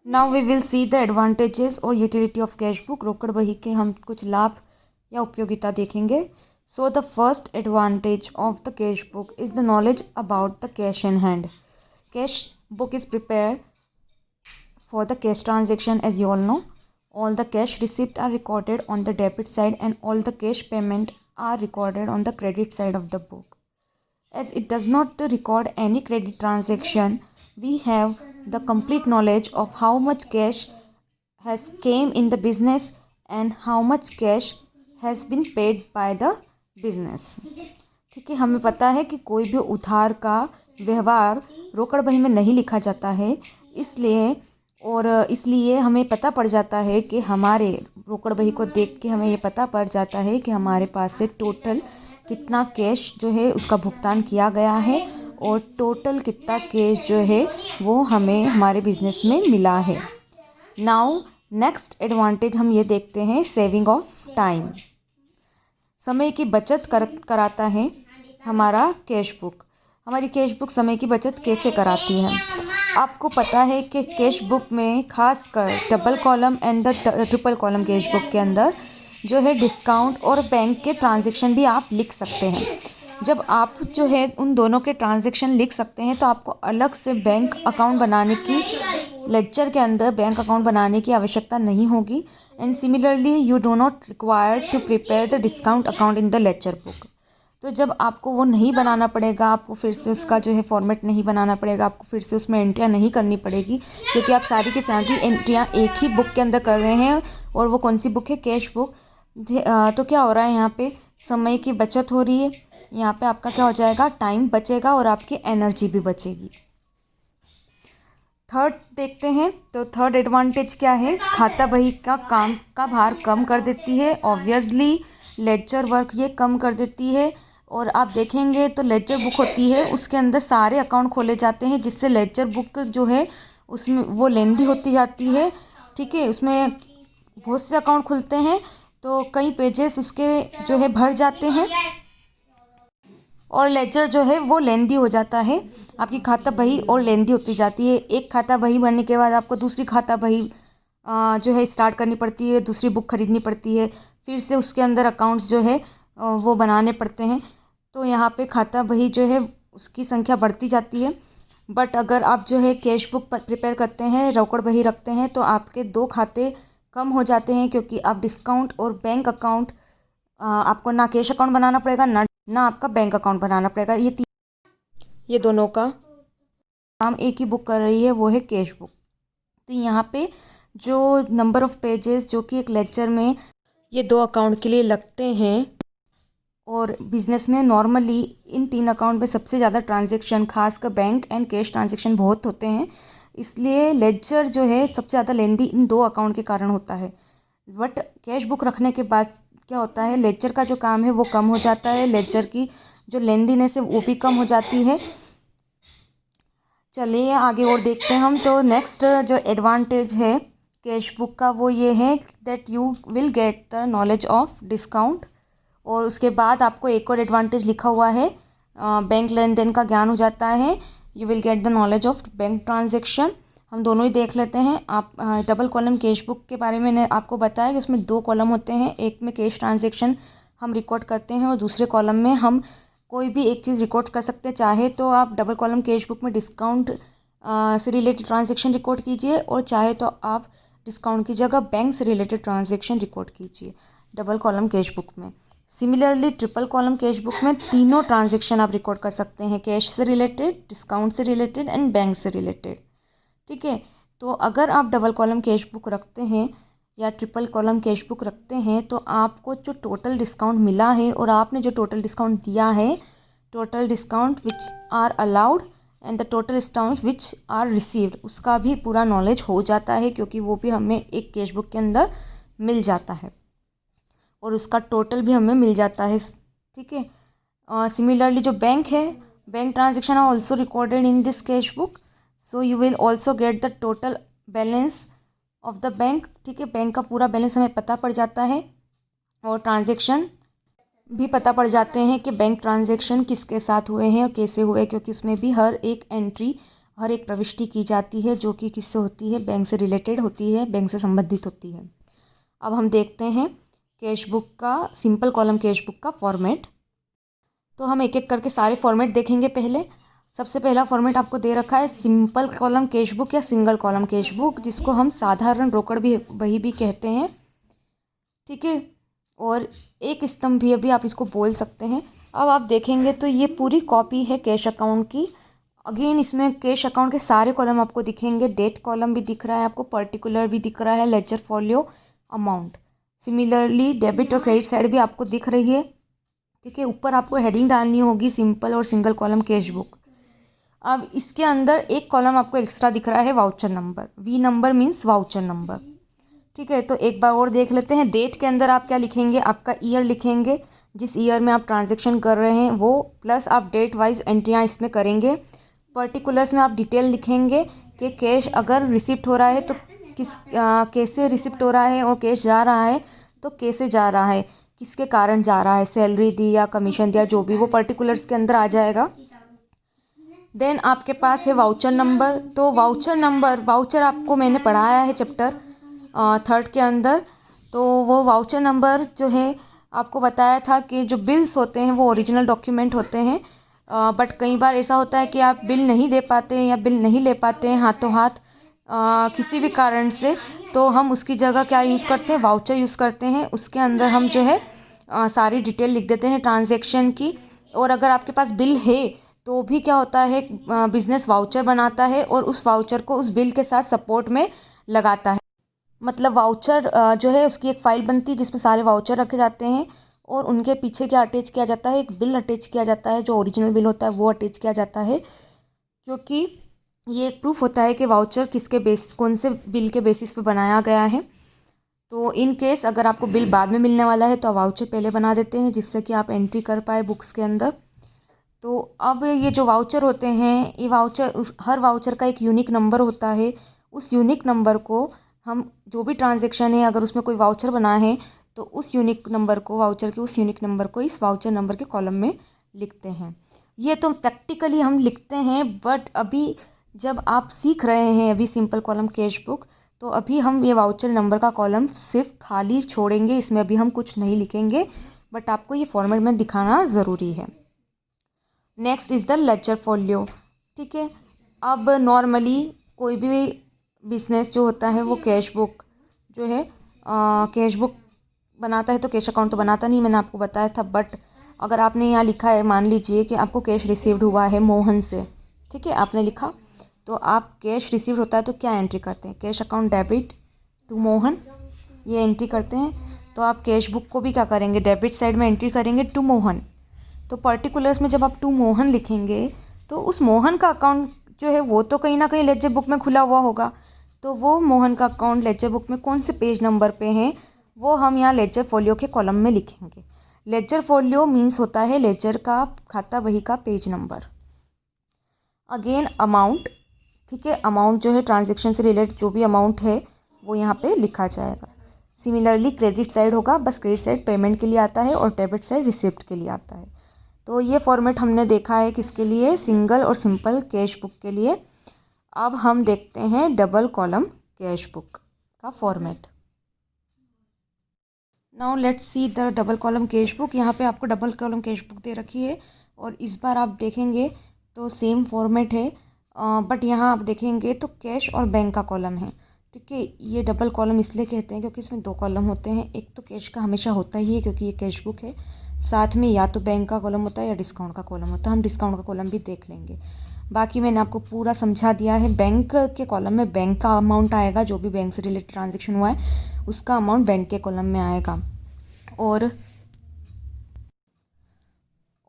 Now we will see the advantages और utility of cash book. रोकड़ बही के हम कुछ लाभ या उपयोगिता देखेंगे। So the first advantage of the cash book is the knowledge about the cash in hand. Cash book is prepared for the cash transaction. As you all know, all the cash receipts are recorded on the debit side and all the cash payment are recorded on the credit side of the book. As it does not record any credit transaction, we have the complete knowledge of how much cash has came in the business and how much cash has been paid by the business. ठीक है, हमें पता है कि कोई भी उधार का व्यवहार रोकड़ बही में नहीं लिखा जाता है, इसलिए हमें पता पड़ जाता है कि हमारे रोकड़ बही को देख के हमें ये पता पड़ जाता है कि हमारे पास से टोटल कितना कैश जो है उसका भुगतान किया गया है और टोटल कितना कैश जो है वो हमें हमारे बिजनेस में मिला है। नाउ नेक्स्ट एडवांटेज हम ये देखते हैं, सेविंग ऑफ टाइम। समय की बचत कराता है हमारा कैश बुक। हमारी कैश बुक समय की बचत कैसे कराती है? आपको पता है कि कैश बुक में खासकर double column and the triple column cash book के अंदर जो है डिस्काउंट और बैंक के ट्रांजैक्शन भी आप लिख सकते हैं। जब आप जो है उन दोनों के ट्रांजैक्शन लिख सकते हैं तो आपको अलग से बैंक अकाउंट बनाने की, लेक्चर के अंदर बैंक अकाउंट बनाने की आवश्यकता नहीं होगी। And similarly you do not require to prepare the discount account in the lecture book. तो जब आपको वो नहीं बनाना पड़ेगा, आपको फिर से उसका जो है फॉर्मेट नहीं बनाना पड़ेगा, आपको फिर से उसमें एंट्रियाँ नहीं करनी पड़ेगी, क्योंकि आप सारी की सारी एंट्रियाँ एक ही बुक के अंदर कर रहे हैं। और वो कौन सी बुक है? Cash book. तो क्या हो रहा है यहाँ पे? समय की बचत हो रही है। यहाँ पे आपका क्या हो जाएगा? टाइम बचेगा और आपकी एनर्जी भी बचेगी। थर्ड देखते हैं, तो थर्ड एडवांटेज क्या है? खाता बही का काम का भार कम कर देती है। ऑब्वियसली लेजर वर्क ये कम कर देती है। और आप देखेंगे तो लेजर बुक होती है, उसके अंदर सारे अकाउंट खोले जाते हैं, जिससे लेजर बुक जो है उसमें वो लेंदी होती जाती है। ठीक है, उसमें बहुत से अकाउंट खुलते हैं तो कई पेजेस उसके जो है भर जाते हैं और लेजर जो है वो लेंदी हो जाता है। आपकी खाता बही और लेंदी होती जाती है। एक खाता बही भरने के बाद आपको दूसरी खाता बही जो है स्टार्ट करनी पड़ती है, दूसरी बुक खरीदनी पड़ती है, फिर से उसके अंदर अकाउंट्स जो है वो बनाने पड़ते हैं। तो यहाँ पे खाता बही जो है उसकी संख्या बढ़ती जाती है। बट अगर आप जो है कैश बुक प्रिपेयर करते हैं, रोकड़ बही रखते हैं, तो आपके 2 खाते कम हो जाते हैं, क्योंकि आप डिस्काउंट और बैंक अकाउंट आपको ना कैश अकाउंट बनाना पड़ेगा ना आपका बैंक अकाउंट बनाना पड़ेगा। ये दोनों का काम एक ही बुक कर रही है, वो है कैश बुक। तो यहाँ पे जो नंबर ऑफ पेजेस जो कि एक लेक्चर में ये 2 अकाउंट के लिए लगते हैं, और बिजनेस में नॉर्मली इन 3 अकाउंट में सबसे ज़्यादा ट्रांजैक्शन खासकर बैंक एंड कैश ट्रांजैक्शन बहुत होते हैं, इसलिए लेजर जो है सबसे ज़्यादा लेंदी इन 2 अकाउंट के कारण होता है। बट कैश बुक रखने के बाद क्या होता है? लेजर का जो काम है वो कम हो जाता है, लेजर की जो लेंदीनेस है वो भी कम हो जाती है। चलिए आगे और देखते हैं हम। तो नेक्स्ट जो एडवांटेज है कैश बुक का वो ये है that you will get the knowledge of discount. और उसके बाद आपको एक और एडवांटेज लिखा हुआ है, बैंक लेन देन का ज्ञान हो जाता है। You will get the knowledge of bank transaction. हम दोनों ही देख लेते हैं। आप डबल कॉलम कैश बुक के बारे में मैंने आपको बताया कि उसमें 2 कॉलम होते हैं, एक में कैश ट्रांजेक्शन हम रिकॉर्ड करते हैं और दूसरे कॉलम में हम कोई भी एक चीज़ रिकॉर्ड कर सकते हैं। चाहे तो आप डबल कॉलम कैश बुक में डिस्काउंट से रिलेटेड ट्रांजेक्शन रिकॉर्ड कीजिए, और चाहे तो आप डिस्काउंट की जगह बैंक से रिलेटेड ट्रांजेक्शन रिकॉर्ड कीजिए डबल कॉलम कैश बुक में। Similarly triple column cash book में तीनों ट्रांजेक्शन आप रिकॉर्ड कर सकते हैं, कैश से रिलेटेड, डिस्काउंट से रिलेटेड एंड बैंक से रिलेटेड। ठीक है, तो अगर आप डबल कॉलम कैश बुक रखते हैं या ट्रिपल कॉलम कैश बुक रखते हैं तो आपको जो टोटल डिस्काउंट मिला है और आपने जो टोटल डिस्काउंट दिया है, total discount which are allowed and the total discount which are received, उसका भी पूरा नॉलेज हो जाता है, क्योंकि वो भी हमें एक कैश बुक के अंदर मिल जाता है और उसका टोटल भी हमें मिल जाता है। ठीक है, सिमिलरली जो बैंक है, bank transaction are also recorded in this cash book, so you will also get the total balance of the bank. ठीक है, बैंक का पूरा बैलेंस हमें पता पड़ जाता है और ट्रांजेक्शन भी पता पड़ जाते हैं कि बैंक ट्रांजेक्शन किसके साथ हुए हैं और कैसे हुए, क्योंकि उसमें भी हर एक एंट्री, हर एक प्रविष्टि की जाती है जो कि किससे होती है, बैंक से रिलेटेड होती है, बैंक से संबंधित होती है। अब हम देखते हैं कैश बुक का, सिंपल कॉलम कैश बुक का फॉर्मेट। तो हम एक एक करके सारे फॉर्मेट देखेंगे। पहले सबसे पहला फॉर्मेट आपको दे रखा है सिंपल कॉलम कैश बुक या सिंगल कॉलम कैश बुक, जिसको हम साधारण रोकड़ भी बही भी कहते हैं, ठीक है, और एक स्तंभ भी अभी आप इसको बोल सकते हैं। अब आप देखेंगे तो ये पूरी कॉपी है कैश अकाउंट की। अगेन इसमें कैश अकाउंट के सारे कॉलम आपको दिखेंगे, डेट कॉलम भी दिख रहा है आपको, पर्टिकुलर भी दिख रहा है, ledger folio, amount. Similarly debit और क्रेडिट साइड भी आपको दिख रही है, ठीक है। ऊपर आपको हेडिंग डालनी होगी सिंपल और सिंगल कॉलम कैश बुक। अब इसके अंदर एक कॉलम आपको एक्स्ट्रा दिख रहा है voucher number, V number means voucher number, ठीक है। तो एक बार और देख लेते हैं। डेट के अंदर आप क्या लिखेंगे, आपका ईयर लिखेंगे, जिस ईयर में आप ट्रांजैक्शन कर रहे हैं वो, प्लस आप डेट वाइज एंट्रियाँ इसमें करेंगे। पर्टिकुलर्स में आप डिटेल लिखेंगे कि कैश अगर रिसिप्ट हो रहा है तो कैसे रिसिप्ट हो रहा है, और कैश जा रहा है तो कैसे जा रहा है, किसके कारण जा रहा है, सैलरी दी या कमीशन दिया, जो भी, वो पर्टिकुलर्स के अंदर आ जाएगा। देन आपके पास है वाउचर नंबर। तो वाउचर नंबर, वाउचर आपको मैंने पढ़ाया है चैप्टर 3 के अंदर। तो वो वाउचर नंबर जो है आपको बताया था कि जो बिल्स होते हैं वो ओरिजिनल डॉक्यूमेंट होते हैं, बट कई बार ऐसा होता है कि आप बिल नहीं दे पाते हैं या बिल नहीं ले पाते हैं हाथों हाथ किसी भी कारण से, तो हम उसकी जगह क्या यूज़ करते हैं, वाउचर यूज़ करते हैं। उसके अंदर हम जो है सारी डिटेल लिख देते हैं ट्रांजैक्शन की। और अगर आपके पास बिल है तो भी क्या होता है, बिजनेस वाउचर बनाता है और उस वाउचर को उस बिल के साथ सपोर्ट में लगाता है। मतलब वाउचर जो है उसकी एक फ़ाइल बनती है जिसमें सारे वाउचर रखे जाते हैं, और उनके पीछे क्या अटैच किया जाता है, एक बिल अटैच किया जाता है, जो ओरिजिनल बिल होता है वो अटैच किया जाता है, क्योंकि ये एक प्रूफ होता है कि वाउचर किसके बेस, कौन से बिल के बेसिस पे बनाया गया है। तो इन केस अगर आपको बिल बाद में मिलने वाला है तो वाउचर पहले बना देते हैं, जिससे कि आप एंट्री कर पाए बुक्स के अंदर। तो अब ये जो वाउचर होते हैं, ये वाउचर, उस हर वाउचर का एक यूनिक नंबर होता है। उस यूनिक नंबर को हम, जो भी ट्रांजैक्शन है अगर उसमें कोई वाउचर बना है तो उस यूनिक नंबर को, वाउचर के उस यूनिक नंबर को इस वाउचर नंबर के कॉलम में लिखते हैं। ये तो प्रैक्टिकली हम लिखते हैं, बट अभी जब आप सीख रहे हैं अभी सिंपल कॉलम कैश बुक, तो अभी हम ये वाउचर नंबर का कॉलम सिर्फ खाली छोड़ेंगे, इसमें अभी हम कुछ नहीं लिखेंगे, बट आपको ये फॉर्मेट में दिखाना ज़रूरी है। Next is the ledger folio, ठीक है। अब नॉर्मली कोई भी बिजनेस जो होता है वो कैश बुक जो है, कैश बुक बनाता है, तो कैश अकाउंट तो बनाता नहीं, मैंने आपको बताया था। बट अगर आपने यहाँ लिखा है, मान लीजिए कि आपको कैश रिसीव्ड हुआ है मोहन से, ठीक है, आपने लिखा, तो आप कैश रिसीव्ड होता है तो क्या एंट्री करते हैं, cash account debit to Mohan, ये एंट्री करते हैं। तो आप कैश बुक को भी क्या करेंगे, डेबिट साइड में एंट्री करेंगे टू मोहन। तो पर्टिकुलर्स में जब आप टू मोहन लिखेंगे तो उस मोहन का अकाउंट जो है वो तो कहीं ना कहीं लेजर बुक में खुला हुआ होगा, तो वो मोहन का अकाउंट लेजर बुक में कौन से पेज नंबर पे है वो हम यहाँ लेजर फोलियो के कॉलम में लिखेंगे। लेजर फोलियो मीन्स होता है लेजर का, खाता बही का पेज नंबर। अगेन अमाउंट, ठीक है, अमाउंट जो है ट्रांजैक्शन से रिलेटेड जो भी अमाउंट है वो यहाँ पे लिखा जाएगा। सिमिलरली क्रेडिट साइड होगा, बस क्रेडिट साइड पेमेंट के लिए आता है और डेबिट साइड रिसिप्ट के लिए आता है। तो ये फॉर्मेट हमने देखा है किसके लिए, सिंगल और सिंपल कैश बुक के लिए। अब हम देखते हैं डबल कॉलम कैश बुक का format. Now let's see the double column cash book. यहाँ पे आपको डबल कॉलम कैश बुक दे रखी है, और इस बार आप देखेंगे तो सेम फॉर्मेट है, बट यहाँ आप देखेंगे तो कैश और बैंक का कॉलम है, ठीक है। ये डबल कॉलम इसलिए कहते हैं क्योंकि इसमें 2 कॉलम होते हैं, एक तो कैश का हमेशा होता ही है क्योंकि ये कैश बुक है, साथ में या तो बैंक का कॉलम होता है या डिस्काउंट का कॉलम होता है। हम डिस्काउंट का कॉलम भी देख लेंगे। बाकी मैंने आपको पूरा समझा दिया है। बैंक के कॉलम में बैंक का अमाउंट आएगा, जो भी बैंक से रिलेटेड ट्रांजेक्शन हुआ है उसका अमाउंट बैंक के कॉलम में आएगा। और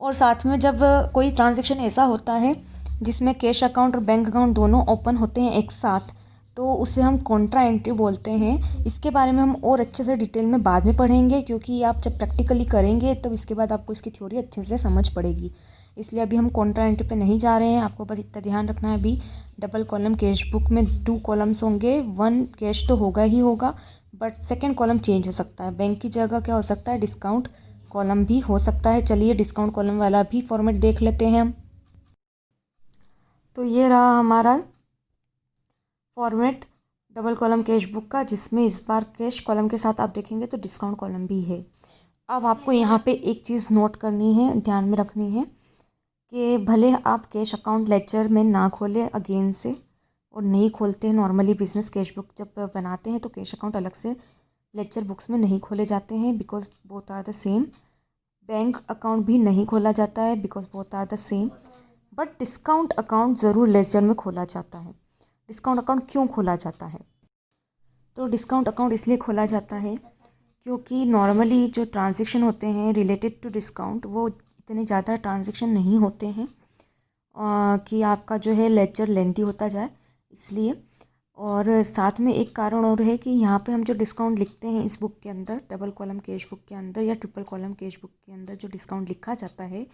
साथ में जब कोई ट्रांजेक्शन ऐसा होता है जिसमें कैश अकाउंट और बैंक अकाउंट दोनों ओपन होते हैं एक साथ, तो उसे हम कॉन्ट्रा एंट्री बोलते हैं। इसके बारे में हम और अच्छे से डिटेल में बाद में पढ़ेंगे, क्योंकि आप जब प्रैक्टिकली करेंगे तब इसके बाद आपको इसकी थ्योरी अच्छे से समझ पड़ेगी। इसलिए अभी हम कॉन्ट्रा एंट्री पे नहीं जा रहे हैं। आपको बस इतना ध्यान रखना है, अभी डबल कॉलम कैश बुक में 2 कॉलम्स होंगे, 1 कैश तो होगा ही होगा, बट सेकेंड कॉलम चेंज हो सकता है। बैंक की जगह क्या हो सकता है, डिस्काउंट कॉलम भी हो सकता है। चलिए डिस्काउंट कॉलम वाला भी फॉर्मेट देख लेते हैं हम। तो ये रहा हमारा format double column cash book का, जिसमें इस बार कैश कॉलम के साथ आप देखेंगे तो डिस्काउंट कॉलम भी है। अब आपको यहाँ पे एक चीज़ नोट करनी है, ध्यान में रखनी है कि भले आप कैश अकाउंट लेजर में ना खोलें अगेन से, और नहीं खोलते हैं नॉर्मली बिजनेस कैश बुक जब बनाते हैं तो कैश अकाउंट अलग से लेजर बुक्स में नहीं खोले जाते हैं because both are the same. Bank account भी नहीं खोला जाता है because both are the same. But discount account ज़रूर लेजर में खोला जाता है। डिस्काउंट अकाउंट क्यों खोला जाता है? तो डिस्काउंट अकाउंट इसलिए खोला जाता है क्योंकि नॉर्मली जो ट्रांजेक्शन होते हैं रिलेटेड टू डिस्काउंट वो इतने ज़्यादा ट्रांजेक्शन नहीं होते हैं कि आपका जो है लेजर लेंथी होता जाए, इसलिए। और साथ में एक कारण और है कि यहाँ पे हम जो डिस्काउंट लिखते हैं इस बुक के अंदर, डबल कॉलम कैश बुक के अंदर या ट्रिपल कॉलम कैश बुक के अंदर जो डिस्काउंट लिखा जाता है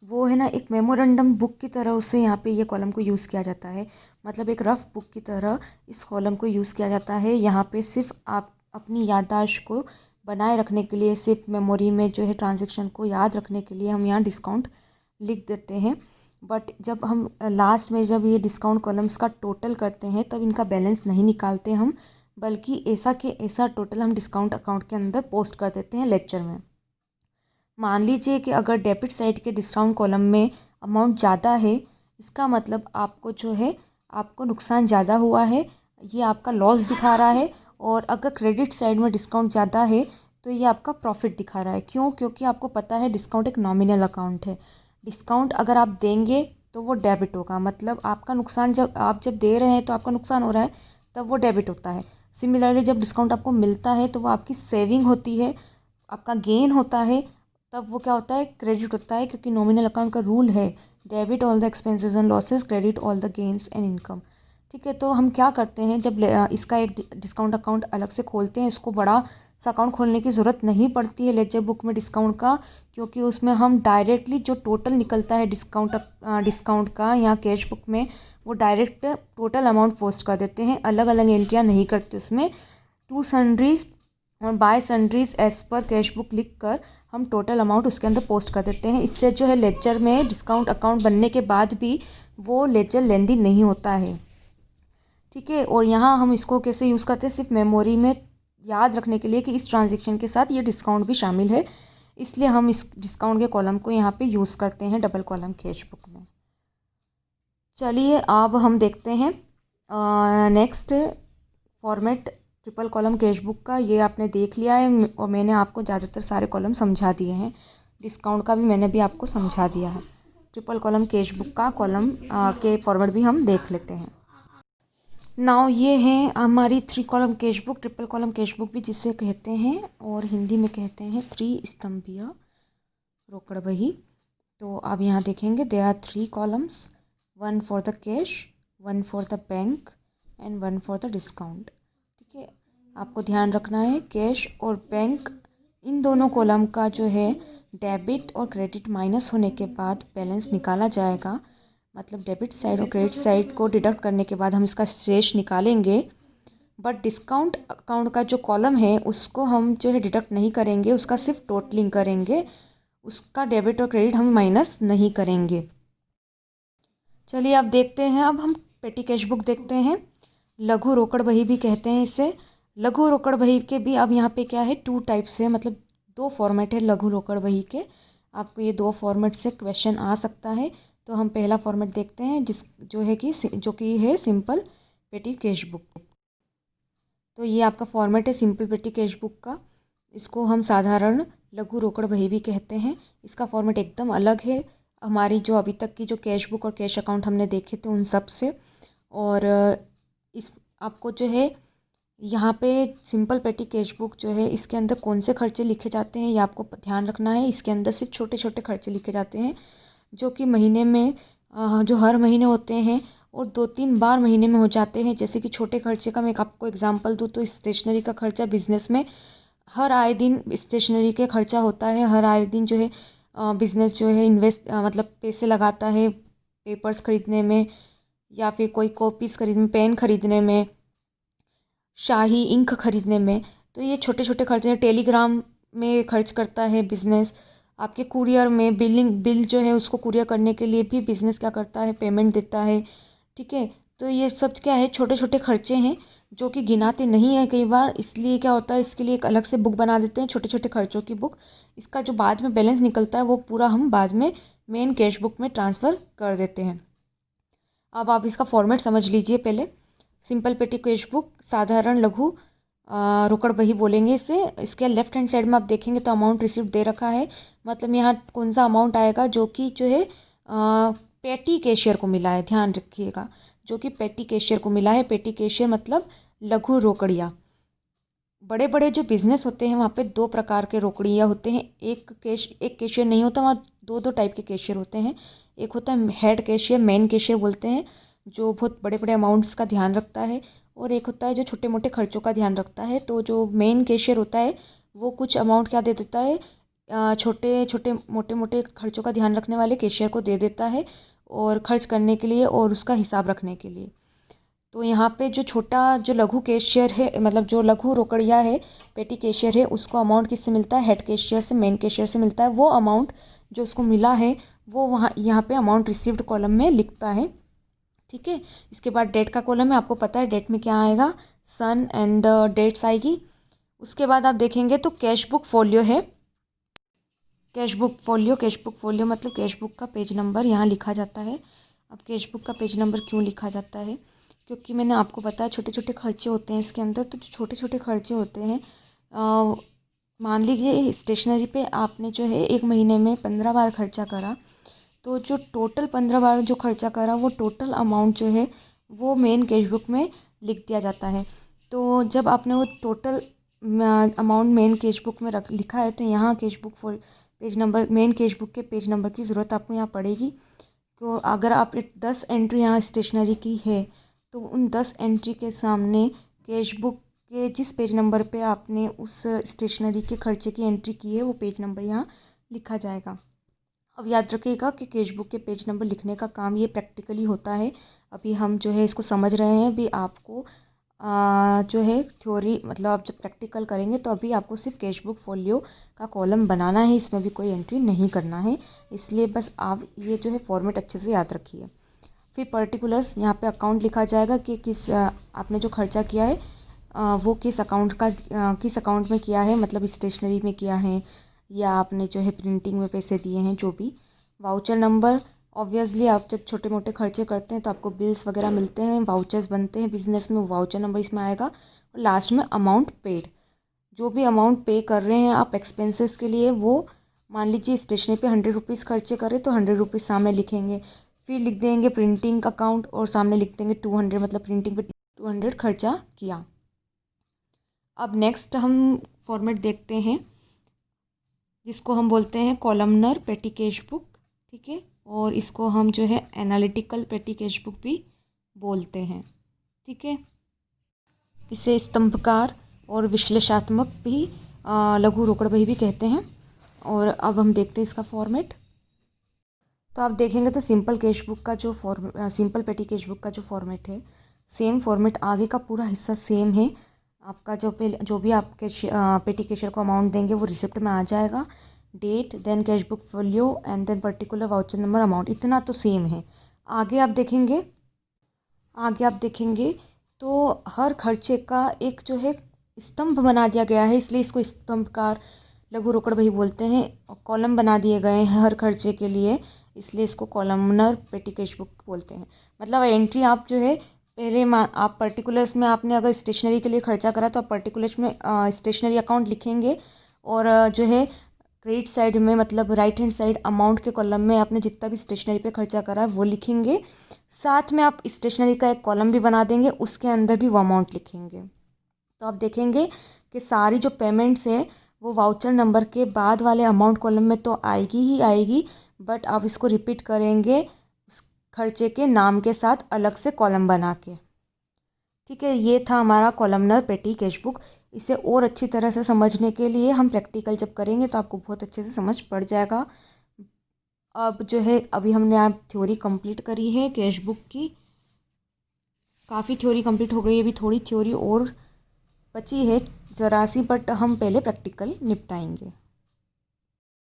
वो है ना एक मेमोरेंडम बुक की तरह उससे यहाँ पे ये कॉलम को यूज़ किया जाता है। मतलब एक रफ बुक की तरह इस कॉलम को यूज़ किया जाता है। यहाँ पे सिर्फ आप अपनी याददाश्त को बनाए रखने के लिए, सिर्फ मेमोरी में जो है ट्रांजेक्शन को याद रखने के लिए हम यहाँ डिस्काउंट लिख देते हैं। बट जब हम लास्ट में जब ये डिस्काउंट कॉलम्स का टोटल करते हैं तब इनका बैलेंस नहीं निकालते हम, बल्कि ऐसा के ऐसा टोटल हम डिस्काउंट अकाउंट के अंदर पोस्ट कर देते हैं लेक्चर में। मान लीजिए कि अगर डेबिट साइड के डिस्काउंट कॉलम में अमाउंट ज़्यादा है, इसका मतलब आपको जो है आपको नुकसान ज़्यादा हुआ है, ये आपका लॉस दिखा रहा है। और अगर क्रेडिट साइड में डिस्काउंट ज़्यादा है तो ये आपका प्रॉफिट दिखा रहा है। क्यों? क्योंकि आपको पता है डिस्काउंट एक नॉमिनल अकाउंट है। डिस्काउंट अगर आप देंगे तो वो डेबिट होगा, मतलब आपका नुकसान जब दे रहे हैं तो आपका नुकसान हो रहा है, तब वो डेबिट होता है। सिमिलरली जब डिस्काउंट आपको मिलता है तो वो आपकी सेविंग होती है, आपका गेन होता है, तब वो क्या होता है? क्रेडिट होता है। क्योंकि नॉमिनल अकाउंट का रूल है debit all the expenses and losses, credit all the gains and income. ठीक है, तो हम क्या करते हैं जब इसका एक डिस्काउंट अकाउंट अलग से खोलते हैं, इसको बड़ा सा अकाउंट खोलने की ज़रूरत नहीं पड़ती है लेजर बुक में डिस्काउंट का, क्योंकि उसमें हम डायरेक्टली जो टोटल निकलता है डिस्काउंट का यहाँ कैश बुक में, वो डायरेक्ट टोटल अमाउंट पोस्ट कर देते हैं। अलग अलग एंट्रियाँ नहीं करते उसमें। टू सन्ड्रीज और by sundries as per cash book लिख कर हम टोटल अमाउंट उसके अंदर पोस्ट कर देते हैं। इससे जो है लेजर में डिस्काउंट अकाउंट बनने के बाद भी वो लेजर लेंदी नहीं होता है। ठीक है, और यहाँ हम इसको कैसे यूज़ करते हैं? सिर्फ मेमोरी में याद रखने के लिए कि इस ट्रांजेक्शन के साथ ये डिस्काउंट भी शामिल है, इसलिए हम इस डिस्काउंट के कॉलम को यहाँ पे यूज़ करते हैं डबल कॉलम कैश बुक में। चलिए अब हम देखते हैं next format triple column cash book का। ये आपने देख लिया है और मैंने आपको ज़्यादातर सारे कॉलम समझा दिए हैं। डिस्काउंट का भी मैंने भी आपको समझा दिया है। ट्रिपल कॉलम कैश बुक का कॉलम के फॉर्मेट भी हम देख लेते हैं। नाउ ये है हमारी 3 column cash book, triple column cash book भी जिसे कहते हैं, और हिंदी में कहते हैं 3 स्तंभीय रोकड़ बही। तो आप यहाँ देखेंगे they are 3 columns, 1 for the cash, 1 for the bank and 1 for the discount. ठीक है, आपको ध्यान रखना है कैश और बैंक इन दोनों कॉलम का जो है डेबिट और क्रेडिट माइनस होने के बाद बैलेंस निकाला जाएगा। मतलब डेबिट साइड और क्रेडिट साइड को डिडक्ट करने के बाद हम इसका शेष निकालेंगे। बट डिस्काउंट अकाउंट का जो कॉलम है उसको हम जो है डिडक्ट नहीं करेंगे, उसका सिर्फ टोटलिंग करेंगे, उसका डेबिट और क्रेडिट हम माइनस नहीं करेंगे। चलिए अब देखते हैं, अब हम पेटी कैश बुक देखते हैं। लघु रोकड़ बही भी कहते हैं इसे। लघु रोकड़ बही के भी अब यहाँ पे क्या है 2 टाइप्स है, मतलब 2 फॉर्मेट है लघु रोकड़ बही के। आपको ये 2 फॉर्मेट से क्वेश्चन आ सकता है। तो हम पहला फॉर्मेट देखते हैं जो कि है सिंपल पेटी कैश बुक। तो ये आपका फॉर्मेट है सिंपल पेटी कैश बुक का। इसको हम साधारण लघु रोकड़ बही भी कहते हैं। इसका फॉर्मेट एकदम अलग है हमारी जो अभी तक की जो कैश बुक और कैश अकाउंट हमने देखे थे उन सब से। और इस आपको जो है यहाँ पे सिंपल पेटी कैश बुक जो है इसके अंदर कौन से खर्चे लिखे जाते हैं ये आपको ध्यान रखना है। इसके अंदर सिर्फ छोटे छोटे खर्चे लिखे जाते हैं जो कि महीने में जो हर महीने होते हैं और 2-3 बार महीने में हो जाते हैं। जैसे कि छोटे खर्चे का मैं आपको एग्जांपल दूँ तो स्टेशनरी का खर्चा बिज़नेस में हर आए दिन स्टेशनरी के खर्चा होता है। हर आए दिन जो है बिज़नेस जो है मतलब पैसे लगाता है पेपर्स ख़रीदने में या फिर कोई कॉपीज़ खरीदने, पेन ख़रीदने में, शाही इंक खरीदने में। तो ये छोटे छोटे खर्चे हैं। टेलीग्राम में खर्च करता है बिज़नेस, आपके कुरियर में बिल जो है उसको कुरियर करने के लिए भी बिज़नेस क्या करता है, पेमेंट देता है। ठीक है, तो ये सब क्या है, छोटे छोटे खर्चे हैं जो कि गिनाते नहीं है कई बार, इसलिए क्या होता है, इसके लिए एक अलग से बुक बना देते हैं, छोटे छोटे खर्चों की बुक। इसका जो बाद में बैलेंस निकलता है वो पूरा हम बाद में मेन कैश बुक में ट्रांसफ़र कर देते हैं। अब आप इसका फॉर्मेट समझ लीजिए पहले। सिंपल पेटी कैश बुक, साधारण लघु रोकड़ बही बोलेंगे इसे। इसके लेफ्ट हैंड साइड में आप देखेंगे तो अमाउंट रिसिप्ट दे रखा है, मतलब यहाँ कौन सा अमाउंट आएगा जो कि जो है पेटी कैशियर को मिला है, ध्यान रखिएगा, जो कि पेटी कैशियर को मिला है। पेटी कैशियर मतलब लघु रोकड़िया। बड़े बड़े जो बिज़नेस होते हैं वहाँ पे दो प्रकार के रोकड़िया होते हैं। एक कैशियर नहीं होता, वहाँ दो दो टाइप के कैशियर होते हैं। एक होता है हेड कैशियर, मेन कैशियर बोलते हैं, जो बहुत बड़े बड़े अमाउंट्स का ध्यान रखता है, और एक होता है जो छोटे मोटे खर्चों का ध्यान रखता है। तो जो मेन कैशियर होता है वो कुछ अमाउंट क्या दे देता है, छोटे छोटे मोटे मोटे खर्चों का ध्यान रखने वाले कैशियर को दे देता है, और खर्च करने के लिए और उसका हिसाब रखने के लिए। तो यहाँ पे जो छोटा जो लघु कैशियर है, मतलब जो लघु रोकड़िया है, पेटी कैशियर है, उसको अमाउंट किससे मिलता है, हेड कैशियर से, मेन कैशियर से मिलता है। वो अमाउंट जो उसको मिला है वो वहाँ यहाँ पे अमाउंट रिसीव्ड कॉलम में लिखता है। ठीक है, इसके बाद डेट का कॉलम है, आपको पता है डेट में क्या आएगा, सन एंड डेट्स आएगी। उसके बाद आप देखेंगे तो कैश बुक फोलियो है। कैश बुक फोलियो मतलब कैश बुक का पेज नंबर यहाँ लिखा जाता है। अब कैश बुक का पेज नंबर क्यों लिखा जाता है, क्योंकि मैंने आपको बताया छोटे छोटे खर्चे होते हैं इसके अंदर। तो जो छोटे छोटे खर्चे होते हैं, मान लीजिए स्टेशनरी पे आपने जो है एक महीने में 15 बार खर्चा करा, तो जो टोटल 15 बार जो खर्चा करा वो टोटल अमाउंट जो है वो मेन कैश बुक में लिख दिया जाता है। तो जब आपने वो total amount main cash book में लिखा है, तो यहाँ cash book for page number, main cash book के पेज नंबर की ज़रूरत आपको यहाँ पड़ेगी। तो अगर आप 10 एंट्री यहाँ स्टेशनरी की है, तो उन 10 एंट्री के सामने कैश बुक के जिस पेज नंबर पे आपने उस स्टेशनरी के खर्चे की एंट्री की है वो पेज नंबर यहाँ लिखा जाएगा। अब याद रखिएगा कि कैश बुक के पेज नंबर लिखने का काम ये प्रैक्टिकली होता है। अभी हम जो है इसको समझ रहे हैं, अभी आपको जो है थ्योरी, मतलब आप जब प्रैक्टिकल करेंगे तो अभी आपको सिर्फ कैश बुक फोलियो का कॉलम बनाना है, इसमें भी कोई एंट्री नहीं करना है। इसलिए बस आप ये जो है फॉर्मेट अच्छे से याद रखिए। फिर पर्टिकुलर्स, यहाँ पे अकाउंट लिखा जाएगा कि किस आपने जो खर्चा किया है वो किस अकाउंट में किया है, मतलब स्टेशनरी में किया है या आपने जो है प्रिंटिंग में पैसे दिए हैं, जो भी। वाउचर नंबर, ऑब्वियसली आप जब छोटे मोटे खर्चे करते हैं तो आपको बिल्स वगैरह मिलते हैं, वाउचर्स बनते हैं बिजनेस में, वाउचर नंबर इसमें आएगा। और लास्ट में अमाउंट पेड, जो भी अमाउंट पे कर रहे हैं आप एक्सपेंसेस के लिए, वो मान लीजिए स्टेशनरी पे 100 रुपीज़ खर्चे करें तो 100 रुपीज़ सामने लिखेंगे। फिर लिख देंगे प्रिंटिंग का अकाउंट और सामने लिख देंगे 200, मतलब प्रिंटिंग पे 200 खर्चा किया। अब नेक्स्ट हम फॉर्मेट देखते हैं जिसको हम बोलते हैं कॉलमनर पेटी कैश बुक। ठीक है, और इसको हम जो है एनालिटिकल पेटी कैश बुक भी बोलते हैं। ठीक है, इसे स्तंभकार और विश्लेषणात्मक भी लघु रोकड़ बही भी कहते हैं। और अब हम देखते हैं इसका फॉर्मेट। तो आप देखेंगे तो सिंपल पेटी कैश बुक का जो फॉर्मेट है, सेम फॉर्मेट, आगे का पूरा हिस्सा सेम है। आपका जो भी आप पेटी कैशियर को अमाउंट देंगे वो रिसिप्ट में आ जाएगा। Date, then cash book folio and then particular voucher number, amount, इतना तो सेम है। आगे आप देखेंगे तो हर खर्चे का एक जो है स्तंभ बना दिया गया है, इसलिए इसको स्तंभकार लघु रोकड़ बही बोलते हैं। कॉलम बना दिए गए हैं हर खर्चे के लिए, इसलिए इसको कॉलमनर पेटी कैश बुक बोलते हैं। मतलब एंट्री आप जो है पहले आप पर्टिकुलर्स में, आपने अगर स्टेशनरी के लिए खर्चा करा तो आप पर्टिकुलर्स में स्टेशनरी अकाउंट लिखेंगे, और जो है क्रेडिट साइड में, मतलब राइट हैंड साइड अमाउंट के कॉलम में आपने जितना भी स्टेशनरी पे खर्चा करा है वो लिखेंगे। साथ में आप स्टेशनरी का एक कॉलम भी बना देंगे, उसके अंदर भी वो अमाउंट लिखेंगे। तो आप देखेंगे कि सारी जो पेमेंट्स है वो वाउचर नंबर के बाद वाले अमाउंट कॉलम में तो आएगी ही आएगी, बट आप इसको रिपीट करेंगे उस खर्चे के नाम के साथ अलग से कॉलम बना के। ठीक है, ये था हमारा कॉलमनर पेटी कैश बुक। इसे और अच्छी तरह से समझने के लिए हम प्रैक्टिकल जब करेंगे तो आपको बहुत अच्छे से समझ पड़ जाएगा। अब जो है अभी हमने आप थ्योरी कंप्लीट करी है कैश बुक की, काफ़ी थ्योरी कंप्लीट हो गई है, अभी थोड़ी थ्योरी और बची है ज़रा सी, बट हम पहले प्रैक्टिकल निपटाएंगे।